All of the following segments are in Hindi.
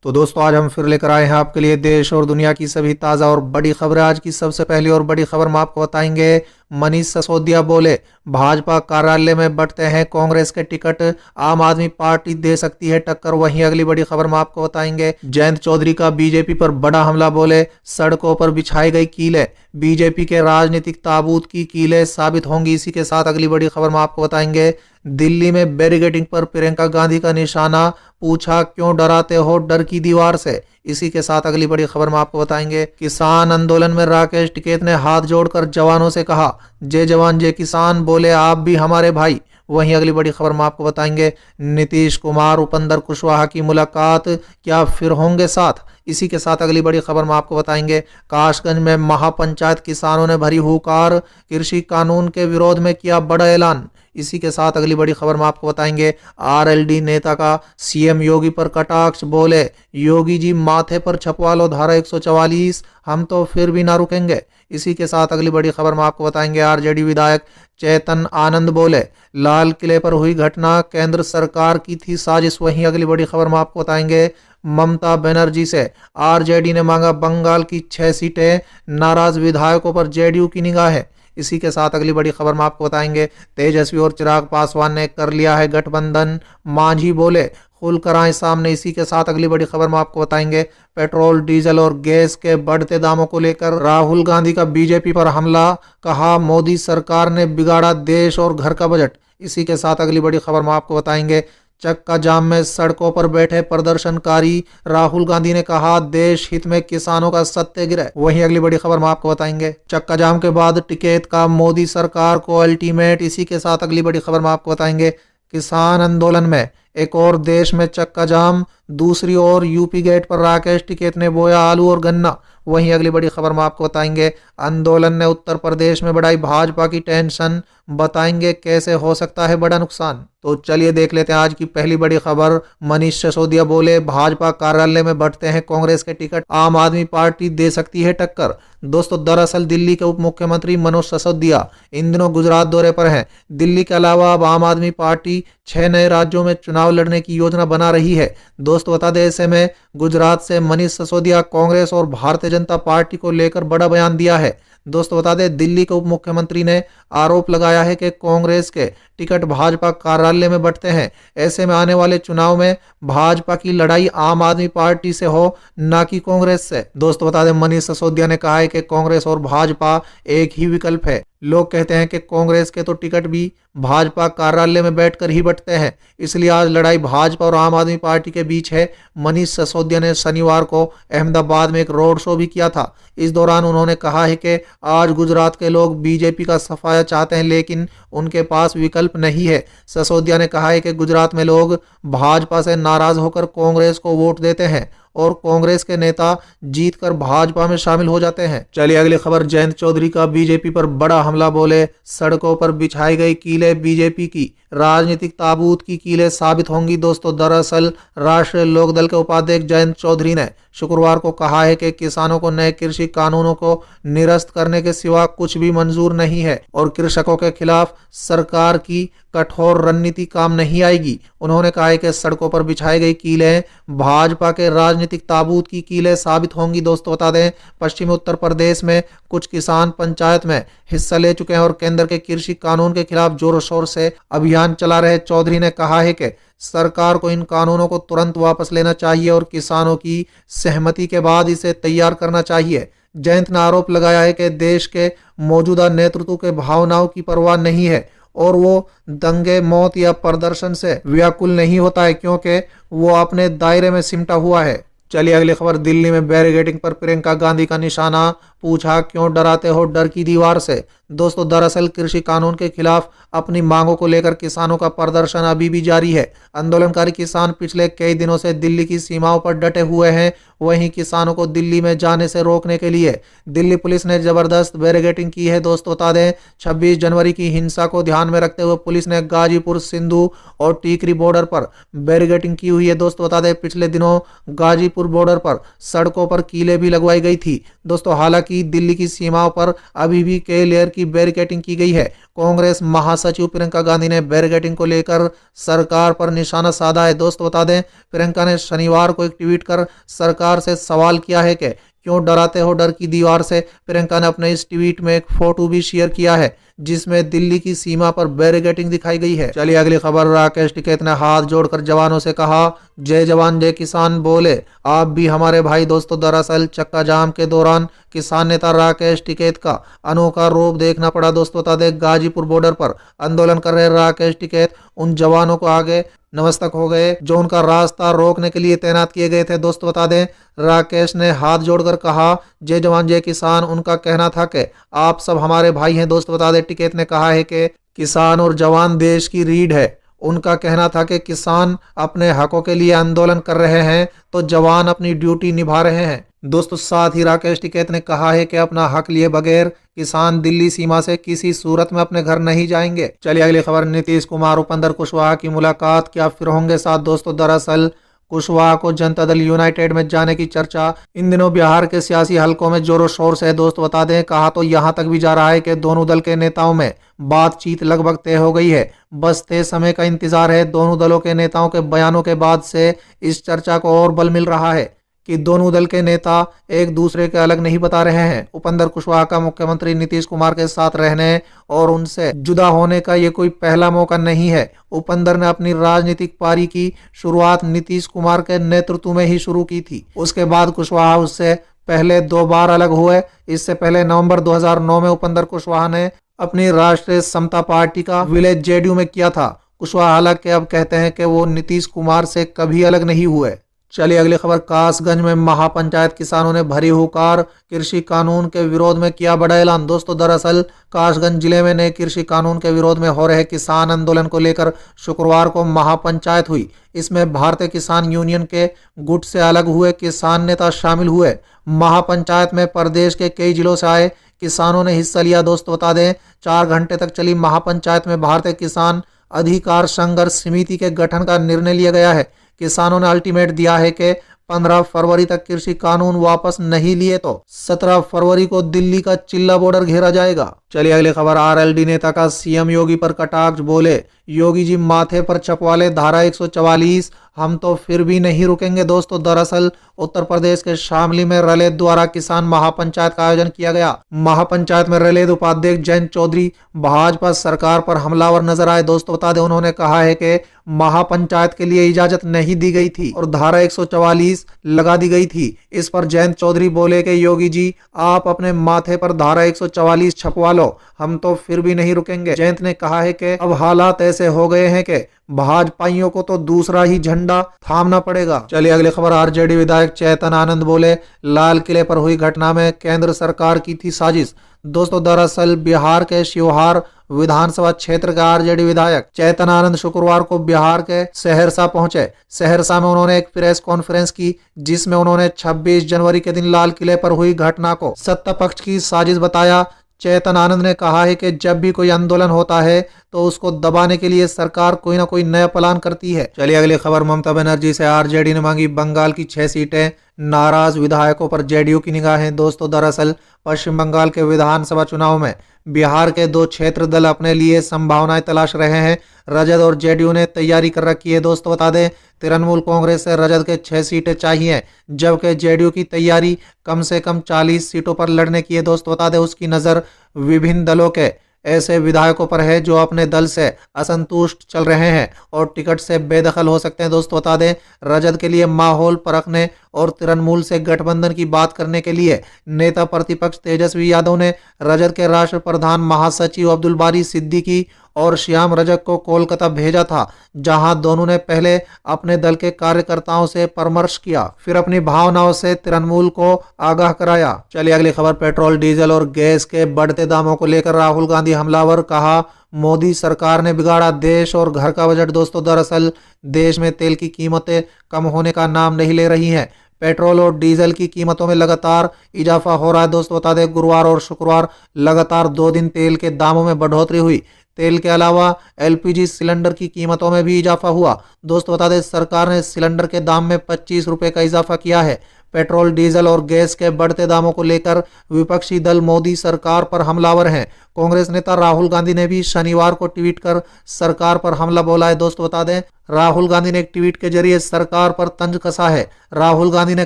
तो दोस्तों आज हम फिर लेकर आए हैं आपके लिए देश और दुनिया की सभी ताज़ा और बड़ी खबरें। आज की सबसे पहली और बड़ी खबर हम आपको बताएंगे। मनीष सिसोदिया बोले भाजपा कार्यालय में बंटते हैं कांग्रेस के टिकट, आम आदमी पार्टी दे सकती है टक्कर। वहीं अगली बड़ी खबर हम आपको बताएंगे। जयंत चौधरी का बीजेपी पर बड़ा हमला, बोले सड़कों पर बिछाई गई कीलें बीजेपी के राजनीतिक ताबूत की कीलें साबित होंगी। इसी के साथ अगली बड़ी खबर हम आपको बताएंगे। दिल्ली में बैरिकेडिंग पर प्रियंका गांधी का निशाना, पूछा क्यों डराते हो डर की दीवार से। इसी के साथ अगली बड़ी खबर में आपको बताएंगे। किसान आंदोलन में राकेश टिकैत ने हाथ जोड़कर जवानों से कहा, जय जवान जय किसान, बोले आप भी हमारे भाई। वहीं अगली बड़ी खबर में आपको बताएंगे। नीतीश कुमार उपेंद्र कुशवाहा की मुलाकात, क्या फिर होंगे साथ। इसी के साथ अगली बड़ी खबर में आपको बताएंगे। कासगंज में महापंचायत, किसानों ने भरी हुंकार, कृषि कानून के विरोध में किया बड़ा ऐलान। इसी के साथ अगली बड़ी खबर में आपको बताएंगे। आरएलडी नेता का सीएम योगी पर कटाक्ष, बोले योगी जी माथे पर छपवा लो धारा 144, हम तो फिर भी ना रुकेंगे। इसी के साथ अगली बड़ी खबर में आपको बताएंगे। आरजेडी विधायक चेतन आनंद बोले लाल किले पर हुई घटना केंद्र सरकार की थी साजिश। वहीं अगली बड़ी खबर में आपको बताएंगे। ममता बनर्जी से आरजेडी ने मांगा बंगाल की 6 सीटें, नाराज विधायकों पर जेडीयू की निगाह है। इसी के साथ अगली बड़ी खबर में आपको बताएंगे। तेजस्वी और चिराग पासवान ने कर लिया है गठबंधन, मांझी बोले खुलकर आए सामने। इसी के साथ अगली बड़ी खबर में आपको बताएंगे। पेट्रोल डीजल और गैस के बढ़ते दामों को लेकर राहुल गांधी का बीजेपी पर हमला, कहा मोदी सरकार ने बिगाड़ा देश और घर का बजट। इसी के साथ अगली बड़ी खबर में आपको बताएंगे। चक्का जाम में सड़कों पर बैठे प्रदर्शनकारी, राहुल गांधी ने कहा देश हित में किसानों का सत्याग्रह। वहीं अगली बड़ी खबर में आपको बताएंगे। चक्का जाम के बाद टिकैत का मोदी सरकार को अल्टीमेट। इसी के साथ अगली बड़ी खबर में आपको बताएंगे। किसान आंदोलन में एक और देश में चक्का जाम, दूसरी ओर यूपी गेट पर राकेश टिकैत ने बोया आलू और गन्ना। वहीं अगली बड़ी खबर में आपको बताएंगे। आंदोलन ने उत्तर प्रदेश में बढ़ाई भाजपा की टेंशन, बताएंगे कैसे हो सकता है बड़ा नुकसान। तो चलिए देख लेते हैं आज की पहली बड़ी खबर। मनीष सिसोदिया बोले भाजपा कार्यालय में बंटते हैं कांग्रेस के टिकट, आम आदमी पार्टी दे सकती है टक्कर। दोस्तों दरअसल दिल्ली के उप मुख्यमंत्री मनोज सिसोदिया इन दिनों गुजरात दौरे पर हैं। दिल्ली के अलावा अब आम आदमी पार्टी 6 नए राज्यों में चुनाव लड़ने की योजना बना रही है। दोस्तों बता दें, ऐसे में गुजरात से मनीष सिसोदिया कांग्रेस और भारतीय जनता पार्टी को लेकर बड़ा बयान दिया है। दोस्तों बता दें, दिल्ली के उप मुख्यमंत्री ने आरोप लगाया है कि कांग्रेस के टिकट भाजपा कार्यालय में बंटते हैं। ऐसे में आने वाले चुनाव में भाजपा की लड़ाई आम आदमी पार्टी से हो, ना कि कांग्रेस से। दोस्तों बता दें, मनीष सिसोदिया ने कहा है कि कांग्रेस और भाजपा एक ही विकल्प है। लोग कहते हैं कि कांग्रेस के तो टिकट भी भाजपा कार्यालय में बैठकर ही बंटते हैं, इसलिए आज लड़ाई भाजपा और आम आदमी पार्टी के बीच है। मनीष सिसोदिया ने शनिवार को अहमदाबाद में एक रोड शो भी किया था। इस दौरान उन्होंने कहा है कि आज गुजरात के लोग बीजेपी का सफाया चाहते हैं, लेकिन उनके पास विकल्प नहीं है। सिसोदिया ने कहा है कि गुजरात में लोग भाजपा से नाराज होकर कांग्रेस को वोट देते हैं और कांग्रेस के नेता जीतकर भाजपा में शामिल हो जाते हैं। चलिए अगली खबर। जयंत चौधरी का बीजेपी पर बड़ा हमला, बोले सड़कों पर बिछाई गई कीलें बीजेपी की राजनीतिक ताबूत की कीलें साबित होंगी। दोस्तों दरअसल राष्ट्रीय लोकदल के उपाध्यक्ष जयंत चौधरी ने शुक्रवार को कहा है कि किसानों को नए कृषि कानूनों को निरस्त करने के सिवा कुछ भी मंजूर नहीं है और कृषकों के खिलाफ सरकार की कठोर रणनीति काम नहीं आएगी। उन्होंने कहा है कि सड़कों पर बिछाई गई कीलें भाजपा के राजनीतिक ताबूत की कीलें साबित होंगी। दोस्तों बता दें, पश्चिमी उत्तर प्रदेश में कुछ किसान पंचायत में हिस्सा ले चुके हैं और केंद्र के कृषि कानून के खिलाफ जोर शोर से अभियान चला रहे। चौधरी ने कहा है कि सरकार को इन कानूनों को तुरंत वापस लेना चाहिए और किसानों की सहमति के बाद इसे तैयार करना चाहिए। जयंत ने आरोप लगाया है कि देश के मौजूदा नेतृत्व के भावनाओं की परवाह नहीं है और वो दंगे, मौत या प्रदर्शन से व्याकुल नहीं होता है, क्योंकि वो अपने दायरे में सिमटा हुआ है। चलिए अगली खबर। दिल्ली में बैरिकेडिंग पर प्रियंका गांधी का निशाना, पूछा क्यों डराते हो डर की दीवार से। दोस्तों दरअसल कृषि कानून के खिलाफ अपनी मांगों को लेकर किसानों का प्रदर्शन अभी भी जारी है। आंदोलनकारी किसान पिछले कई दिनों से दिल्ली की सीमाओं पर डटे हुए हैं। वहीं किसानों को दिल्ली में जाने से रोकने के लिए दिल्ली पुलिस ने जबरदस्त बैरिकेडिंग की है। दोस्तों बता दें, 26 जनवरी की हिंसा को ध्यान में रखते हुए पुलिस ने गाजीपुर, सिंधु और टीकरी बॉर्डर पर बैरिकेडिंग की हुई है। दोस्तों बता दें, पिछले दिनों गाजीपुर बॉर्डर पर सड़कों पर कीलें भी लगवाई गई थी। दोस्तों हालांकि हालांकि दिल्ली की सीमाओं पर अभी भी कई लेयर की बैरिकेडिंग की गई है। कांग्रेस महासचिव प्रियंका गांधी ने बैरिकेडिंग को लेकर सरकार पर निशाना साधा है। दोस्तों बता दें, प्रियंका ने शनिवार को एक ट्वीट कर सरकार से सवाल किया है कि क्यों डराते हो डर की दीवार से। प्रियंका ने अपने इस ट्वीट में एक फोटो भी शेयर किया है जिसमें दिल्ली की सीमा पर बैरिकेडिंग दिखाई गई है। चलिए अगली खबर। राकेश टिकैत ने हाथ जोड़कर जवानों से कहा, जय जवान जय किसान, बोले आप भी हमारे भाई। दोस्तों दरअसल चक्का जाम के दौरान किसान नेता राकेश टिकैत का अनोखा रूप देखना पड़ा। दोस्तों बता दें, गाजीपुर बॉर्डर पर आंदोलन कर रहे राकेश टिकैत उन जवानों को आगे नमस्तक हो गए जो उनका रास्ता रोकने के लिए तैनात किए गए थे। दोस्तों बता दें, राकेश ने हाथ जोड़कर कहा, जय जवान जय किसान। उनका कहना था कि आप सब हमारे भाई हैं। दोस्तों बता दें, टिकैत ने कहा है कि किसान और जवान देश की रीढ़ है। उनका कहना था कि किसान अपने हकों के लिए आंदोलन कर रहे हैं तो जवान अपनी ड्यूटी निभा रहे हैं। दोस्तों साथ ही राकेश टिकैत ने कहा है कि अपना हक लिए बगैर किसान दिल्ली सीमा से किसी सूरत में अपने घर नहीं जाएंगे। चलिए अगली खबर। नीतीश कुमार उपेंद्र कुशवाहा की मुलाकात, क्या फिर होंगे साथ। दोस्तों दरअसल कुशवाहा को जनता दल यूनाइटेड में जाने की चर्चा इन दिनों बिहार के सियासी हलकों में जोरों शोर से है। दोस्तों बता दें, कहा तो यहां तक भी जा रहा है कि दोनों दल के नेताओं में बातचीत लगभग तय हो गई है। बस तय समय का इंतजार है। दोनों दलों के नेताओं के बयानों के बाद से इस चर्चा को और बल मिल रहा है कि दोनों दल के नेता एक दूसरे के अलग नहीं बता रहे हैं। उपेंद्र कुशवाहा का मुख्यमंत्री नीतीश कुमार के साथ रहने और उनसे जुदा होने का ये कोई पहला मौका नहीं है। उपेंद्र ने अपनी राजनीतिक पारी की शुरुआत नीतीश कुमार के नेतृत्व में ही शुरू की थी। उसके बाद कुशवाहा उससे पहले 2 बार अलग हुए। इससे पहले नवंबर 2009 में उपेंद्र कुशवाहा ने अपनी राष्ट्रीय समता पार्टी का विलय जेडीयू में किया था। कुशवाहा हालांकि अब कहते हैं कि वो नीतीश कुमार से कभी अलग नहीं हुए। चलिए अगली खबर। कासगंज में महापंचायत किसानों ने भरी हुकार, कृषि कानून के विरोध में किया बड़ा ऐलान। दोस्तों दरअसल कासगंज जिले में नए कृषि कानून के विरोध में हो रहे किसान आंदोलन को लेकर शुक्रवार को महापंचायत हुई। इसमें भारतीय किसान यूनियन के गुट से अलग हुए किसान नेता शामिल हुए। महापंचायत में प्रदेश के कई जिलों से आए किसानों ने हिस्सा लिया। दोस्तों बता दें, 4 घंटे तक चली महापंचायत में भारतीय किसान अधिकार संघर्ष समिति के गठन का निर्णय लिया गया है। किसानों ने अल्टीमेट दिया है कि 15 फरवरी तक कृषि कानून वापस नहीं लिए तो 17 फरवरी को दिल्ली का चिल्ला बॉर्डर घेरा जाएगा। चलिए अगली खबर। आरएलडी नेता का सीएम योगी पर कटाक्ष, बोले योगी जी माथे पर छपवा ले धारा 144, हम तो फिर भी नहीं रुकेंगे। दोस्तों दरअसल उत्तर प्रदेश के शामली में रलेद द्वारा किसान महापंचायत का आयोजन किया गया। महापंचायत में रलेद उपाध्यक्ष जयंत चौधरी भाजपा सरकार पर हमलावर नजर आए। दोस्तों बता दें, उन्होंने कहा है कि महापंचायत के लिए इजाजत नहीं दी गई थी और धारा 144 लगा दी गई थी। इस पर जयंत चौधरी बोले कि योगी जी आप अपने माथे पर धारा 144 छपवा लो, हम तो फिर भी नहीं रुकेंगे। जयंत ने कहा है कि अब हालात ऐसे हो गए हैं कि भाजपाइयों को तो दूसरा ही झंडा थामना पड़ेगा। चलिए अगली खबर। आरजेडी विधायक चेतन आनंद बोले लाल किले पर हुई घटना में केंद्र सरकार की थी साजिश। दोस्तों दरअसल बिहार के शिवहार विधानसभा क्षेत्र के आरजेडी विधायक चेतन आनंद शुक्रवार को बिहार के सहरसा पहुंचे। सहरसा में उन्होंने एक प्रेस कॉन्फ्रेंस की जिसमें उन्होंने 26 जनवरी के दिन लाल किले पर हुई घटना को सत्ता पक्ष की साजिश बताया। चेतन आनंद ने कहा है कि जब भी कोई आंदोलन होता है तो उसको दबाने के लिए सरकार कोई ना कोई नया प्लान करती है। चलिए अगली खबर। ममता बनर्जी से आरजेडी ने मांगी बंगाल की 6 सीटें, नाराज विधायकों पर जेडीयू की निगाहें। दोस्तों दरअसल पश्चिम बंगाल के विधानसभा चुनाव में बिहार के 2 क्षेत्र दल अपने लिए संभावनाएं तलाश रहे हैं। रजत और जेडीयू ने तैयारी कर रखी है। दोस्तों बता दें, तृणमूल कांग्रेस से रजत के 6 सीटें चाहिए जबकि जेडीयू की तैयारी कम से कम 40 सीटों पर लड़ने की है। दोस्तों बता दें, उसकी नजर विभिन्न दलों के ऐसे विधायकों पर है जो अपने दल से असंतुष्ट चल रहे हैं और टिकट से बेदखल हो सकते हैं। दोस्तों बता दें, रजत के लिए माहौल परखने और तृणमूल से गठबंधन की बात करने के लिए नेता प्रतिपक्ष तेजस्वी यादव ने रजत के राष्ट्र प्रधान महासचिव अब्दुल बारी सिद्दीकी और श्याम रजक को कोलकाता भेजा था, जहां दोनों ने पहले अपने दल के कार्यकर्ताओं से परामर्श किया, फिर अपनी भावनाओं से तृणमूल को आगाह कराया। चलिए अगली खबर। पेट्रोल डीजल और गैस के बढ़ते दामों को लेकर राहुल गांधी हमलावर, कहा मोदी सरकार ने बिगाड़ा देश और घर का बजट। दोस्तों दरअसल देश में तेल की कीमतें कम होने का नाम नहीं ले रही हैं। पेट्रोल और डीजल की कीमतों में लगातार इजाफा हो रहा है। दोस्तों बता दें, गुरुवार और शुक्रवार लगातार 2 दिन तेल के दामों में बढ़ोतरी हुई। तेल के अलावा एलपीजी सिलेंडर की कीमतों में भी इजाफा हुआ। दोस्तों बता दें, सरकार ने सिलेंडर के दाम में 25 रुपए का इजाफा किया है। पेट्रोल, डीजल और गैस के बढ़ते दामों को लेकर विपक्षी दल मोदी सरकार पर हमलावर हैं। कांग्रेस नेता राहुल गांधी ने भी शनिवार को ट्वीट कर सरकार पर हमला बोला है। दोस्तों बता दें, राहुल गांधी ने एक ट्वीट के जरिए सरकार पर तंज कसा है। राहुल गांधी ने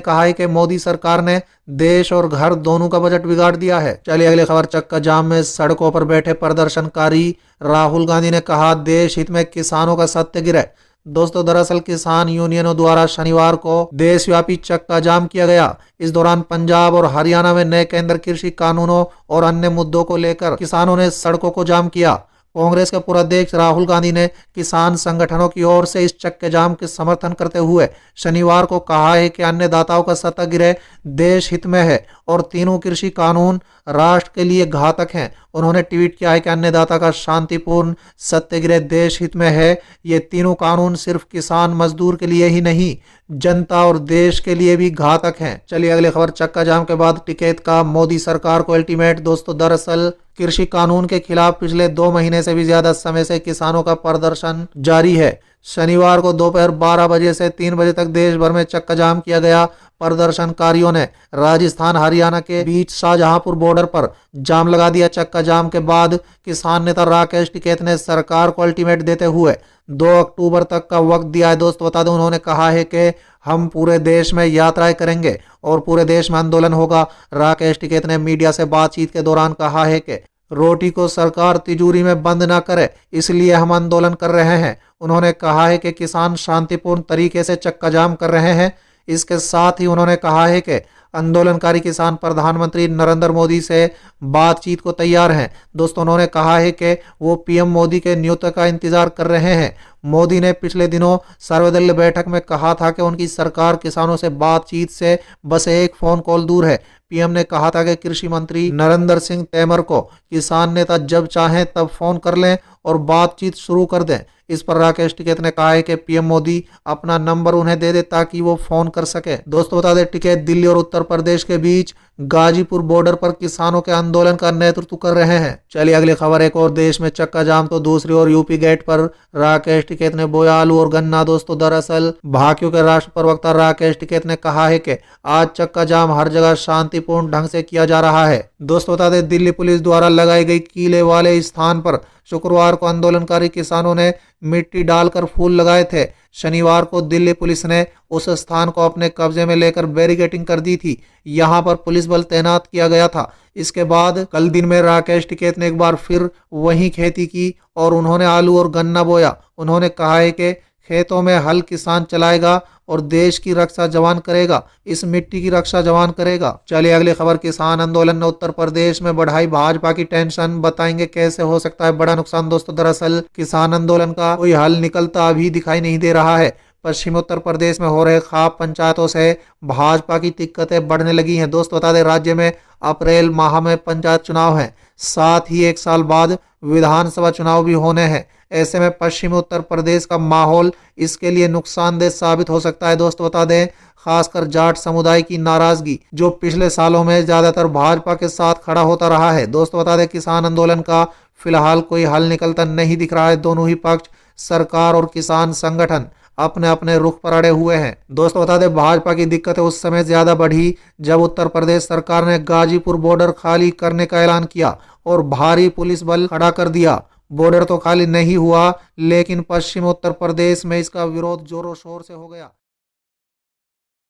कहा है कि मोदी सरकार ने देश और घर दोनों का बजट बिगाड़ दिया है। चलिए अगली खबर, चक्का जाम में सड़कों पर बैठे प्रदर्शनकारी। राहुल गांधी ने कहा देश हित में किसानों का सत्याग्रह। दोस्तों दरअसल किसान यूनियनों द्वारा शनिवार को देशव्यापी चक्का जाम किया गया। इस दौरान पंजाब और हरियाणा में नए केंद्र कृषि कानूनों और अन्य मुद्दों को लेकर किसानों ने सड़कों को जाम किया। कांग्रेस के पूर्व अध्यक्ष राहुल गांधी ने किसान संगठनों की ओर से इस चक्के जाम के समर्थन करते हुए शनिवार को कहा है कि अन्नदाताओं का सत्याग्रह देश हित में है और तीनों कृषि कानून राष्ट्र के लिए घातक हैं। उन्होंने ट्वीट किया है कि अन्नदाता का शांतिपूर्ण सत्याग्रह देश हित में है। ये तीनों कानून सिर्फ किसान मजदूर के लिए ही नहीं, जनता और देश के लिए भी घातक हैं। चलिए अगली खबर, चक्का जाम के बाद टिकैत का मोदी सरकार को अल्टीमेट। दोस्तों दरअसल कृषि कानून के खिलाफ पिछले 2 महीने से भी ज्यादा समय से किसानों का प्रदर्शन जारी है। शनिवार को दोपहर 12 बजे से 3 बजे तक देश भर में चक्का जाम किया गया। प्रदर्शनकारियों ने राजस्थान हरियाणा के बीच शाहजहांपुर बॉर्डर पर जाम लगा दिया। चक्का जाम के बाद किसान नेता राकेश टिकैत ने सरकार को अल्टीमेट देते हुए 2 अक्टूबर तक का वक्त दिया है। दोस्तों बता दें, उन्होंने कहा है कि हम पूरे देश में यात्राएं करेंगे और पूरे देश में आंदोलन होगा। राकेश टिकैत ने मीडिया से बातचीत के दौरान कहा है कि रोटी को सरकार तिजोरी में बंद ना करे, इसलिए हम आंदोलन कर रहे हैं। उन्होंने कहा है कि किसान शांतिपूर्ण तरीके से चक्का जाम कर रहे हैं। इसके साथ ही उन्होंने कहा है कि आंदोलनकारी किसान प्रधानमंत्री नरेंद्र मोदी से बातचीत को तैयार हैं। दोस्तों उन्होंने कहा है कि वो पीएम मोदी के नियुक्ति का इंतजार कर रहे हैं। मोदी ने पिछले दिनों सर्वदलीय बैठक में कहा था कि उनकी सरकार किसानों से बातचीत से बस एक फोन कॉल दूर है। पीएम ने कहा था कि कृषि मंत्री नरेंद्र सिंह तोमर को किसान नेता जब चाहें तब फोन कर लें और बातचीत शुरू कर दें। इस पर राकेश टिकैत ने कहा है कि पीएम मोदी अपना नंबर उन्हें दे दे ताकि वो फोन कर सके। दोस्तों बता दें, टिकैत दिल्ली और उत्तर प्रदेश के बीच गाजीपुर बॉर्डर पर किसानों के आंदोलन का नेतृत्व कर रहे हैं। चलिए अगली खबर, एक और देश में चक्का जाम तो दूसरी ओर यूपी गेट पर राकेश टिकैत ने बोया आलू और गन्ना। दोस्तों दरअसल भाकियों के राष्ट्र प्रवक्ता राकेश टिकैत ने कहा है कि आज चक्का जाम हर जगह शांतिपूर्ण ढंग से किया जा रहा है। दोस्तों बता दें, दिल्ली पुलिस द्वारा लगाई गई कीले वाले स्थान पर शुक्रवार को आंदोलनकारी किसानों ने मिट्टी डालकर फूल लगाए थे। शनिवार को दिल्ली पुलिस ने उस स्थान को अपने कब्जे में लेकर बैरिकेडिंग कर दी थी। यहां पर पुलिस बल तैनात किया गया था। इसके बाद कल दिन में राकेश टिकैत ने एक बार फिर वहीं खेती की और उन्होंने आलू और गन्ना बोया। उन्होंने कहा है कि खेतों में हल किसान चलाएगा और देश की रक्षा जवान करेगा, इस मिट्टी की रक्षा जवान करेगा। चलिए अगली खबर, किसान आंदोलन ने उत्तर प्रदेश में बढ़ाई भाजपा की टेंशन, बताएंगे कैसे हो सकता है बड़ा नुकसान। दोस्तों दरअसल किसान आंदोलन का कोई हल निकलता अभी दिखाई नहीं दे रहा है। पश्चिमी उत्तर प्रदेश में हो रहे खाप पंचायतों से भाजपा की दिक्कतें बढ़ने लगी हैं। दोस्त बता दें, राज्य में अप्रैल माह में पंचायत चुनाव हैं, साथ ही 1 साल बाद विधानसभा चुनाव भी होने हैं। ऐसे में पश्चिमी उत्तर प्रदेश का माहौल इसके लिए नुकसानदेह साबित हो सकता है। दोस्त बता दें, खासकर जाट समुदाय की नाराजगी जो पिछले सालों में ज्यादातर भाजपा के साथ खड़ा होता रहा है। दोस्त बता दें, किसान आंदोलन का फिलहाल कोई हल निकलता नहीं दिख रहा है। दोनों ही पक्ष, सरकार और किसान संगठन, अपने अपने रुख पर अड़े हुए हैं। दोस्तों बता दें, भाजपा की दिक्कतें उस समय ज्यादा बढ़ी जब उत्तर प्रदेश सरकार ने गाजीपुर बॉर्डर खाली करने का ऐलान किया और भारी पुलिस बल खड़ा कर दिया। बॉर्डर तो खाली नहीं हुआ, लेकिन पश्चिम उत्तर प्रदेश में इसका विरोध जोरों शोर से हो गया।